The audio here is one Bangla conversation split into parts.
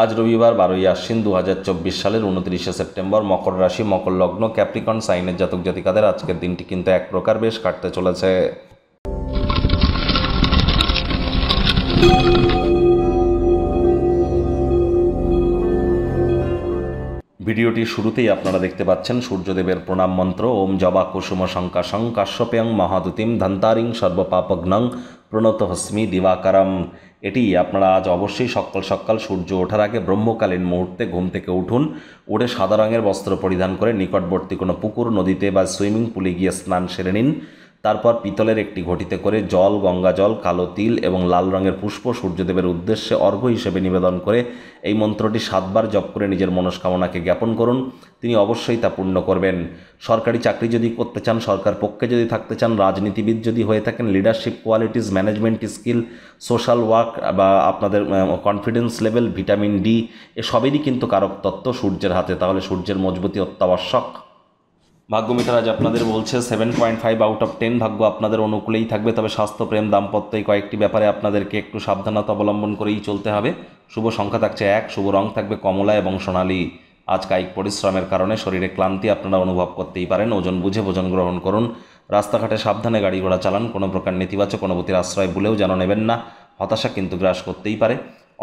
আজ রবিবার 12ই আশ্বিন 2024 সালের 29শে সেপ্টেম্বর। মকর রাশি, মকর লগ্ন, ক্যাপ্রিকন সাইনের জাতক জাতিকাদের আজকের দিনটি কিন্তু এক প্রকার বেশ কাটতে চলেছে। ভিডিওটির শুরুতেই আপনারা দেখতে পাচ্ছেন সূর্যদেবের প্রণাম মন্ত্র। ওম জবা কুসুম শঙ্কাশং কাশ্যপেয়ং মহাদুতিম ধন্তারিং সর্বপাপঘ্নং প্রণত হস্মি দিবাকারম। এটি আপনারা আজ অবশ্যই সকাল সকাল সূর্য ওঠার আগে ব্রহ্মকালীন মুহূর্তে ঘুম থেকে উঠুন। উঠে সাদা রঙের বস্ত্র পরিধান করে নিকটবর্তী কোনো পুকুর, নদীতে বা সুইমিং পুলে গিয়ে স্নান সেরে নিন। তারপর পিতলের একটি ঘটিতে করে জল, গঙ্গা জল, কালো তিল এবং লাল রঙের পুষ্প সূর্যদেবের উদ্দেশ্যে অর্ঘ্য হিসেবে নিবেদন করে এই মন্ত্রটি 7 বার জপ করে নিজের মনস্কামনাকে জ্ঞাপন করুন। তিনি অবশ্যই তা পূর্ণ করবেন। সরকারি চাকরি যদি করতে চান, সরকার পক্ষে যদি থাকতে চান, রাজনীতিবিদ যদি হয়ে থাকেন, leadership qualities, management skill, social work বা আপনাদের কনফিডেন্স লেভেল, ভিটামিন ডি, এসবেরই কিন্তু কারক তত্ত্ব সূর্যের হাতে। তাহলে সূর্যের মজবুতি অত্যাবশ্যক। ভাগ্যমিটার আজ আপনাদের বলছে 7.5 আউট অফ 10 ভাগ্য আপনাদের অনুকূলেই থাকবে। তবে স্বাস্থ্য, প্রেম, দাম্পত্য এই কয়েকটি ব্যাপারে আপনাদেরকে একটু সাবধানতা অবলম্বন করেই চলতে হবে। শুভ সংখ্যা থাকছে 1, শুভ রং থাকবে কমলা এবং সোনালী। আজ কায়িক পরিশ্রমের কারণে শরীরে ক্লান্তি আপনারা অনুভব করতেই পারেন। ওজন বুঝে ভোজন গ্রহণ করুন। রাস্তাঘাটে সাবধানে গাড়ি ঘোড়া চালান। কোনো প্রকার নেতিবাচক অনুভূতির আশ্রয় ভুলেও যেন নেবেন না। হতাশা কিন্তু গ্রাস করতেই পারে।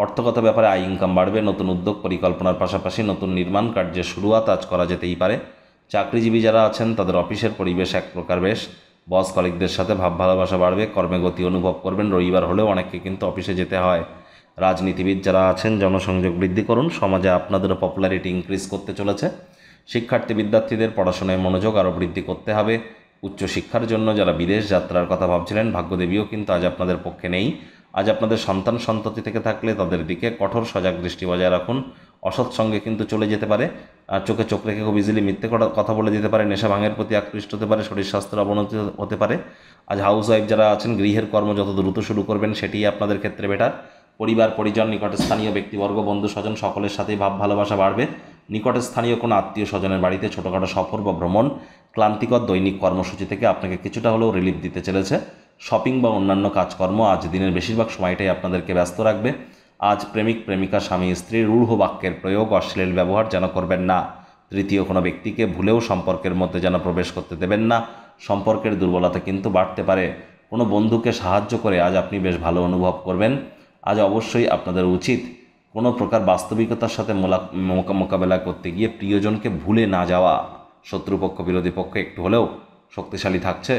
অর্থগত ব্যাপারে আয় ইনকাম বাড়বে। নতুন উদ্যোগ পরিকল্পনার পাশাপাশি নতুন নির্মাণ কার্যের শুরুয়াত আজ করা যেতেই পারে। চাকরিজীবী যারা আছেন তাদের অফিসের পরিবেশ এক প্রকার বেশ। বস কলিগদের সাথে ভাব ভালোবাসা বাড়বে। কর্মে গতি অনুভব করবেন। রবিবার হলেও অনেককে কিন্তু অফিসে যেতে হয়। রাজনীতিবিদ যারা আছেন জনসংযোগ বৃদ্ধি করুন। সমাজে আপনাদেরও পপুলারিটি ইনক্রিজ করতে চলেছে। শিক্ষার্থী বিদ্যার্থীদের পড়াশোনায় মনোযোগ আরও বৃদ্ধি করতে হবে। উচ্চশিক্ষার জন্য যারা বিদেশ যাত্রার কথা ভাবছিলেন, ভাগ্যদেবীও কিন্তু আজ আপনাদের পক্ষে নেই। আজ আপনাদের সন্তান সন্ততি থেকে থাকলে তাদের দিকে কঠোর সজাগ দৃষ্টি বজায় রাখুন। অসৎ সঙ্গে কিন্তু চলে যেতে পারে। আর চোখে চোখ রেখে খুব ইজিলি মিথ্যে কথা বলে দিতে পারে। নেশা ভাঙের প্রতি আকৃষ্ট হতে পারে। শরীর স্বাস্থ্যের অবনতি হতে পারে। আজ হাউস ওয়াইফ যারা আছেন গৃহের কর্ম যত দ্রুত শুরু করবেন সেটিই আপনাদের ক্ষেত্রে বেটার। পরিবার পরিজন, নিকটে স্থানীয় ব্যক্তিবর্গ, বন্ধু স্বজন সকলের সাথেই ভাব ভালোবাসা বাড়বে। নিকটে স্থানীয় কোনো আত্মীয় স্বজনের বাড়িতে ছোটোখাটো সফর বা ভ্রমণ ক্লান্তিকর দৈনিক কর্মসূচি থেকে আপনাকে কিছুটা হলেও রিলিফ দিতে চলেছে। শপিং বা অন্যান্য কাজকর্ম আজ দিনের বেশিরভাগ সময়টাই আপনাদেরকে ব্যস্ত রাখবে। আজ প্রেমিক প্রেমিকা, স্বামী স্ত্রীর রূঢ় বাক্যের প্রয়োগ, অশ্লীল ব্যবহার যেন করবেন না। তৃতীয় কোনো ব্যক্তিকে ভুলেও সম্পর্কের মধ্যে যেন প্রবেশ করতে দেবেন না। সম্পর্কের দুর্বলতা কিন্তু বাড়তে পারে। কোনো বন্ধুকে সাহায্য করে আজ আপনি বেশ ভালো অনুভব করবেন। আজ অবশ্যই আপনাদের উচিত কোনো প্রকার বাস্তবিকতার সাথে মোকাবেলা করতে গিয়ে প্রিয়জনকে ভুলে না যাওয়া। শত্রুপক্ষ বিরোধী পক্ষ একটু হলেও শক্তিশালী থাকছে।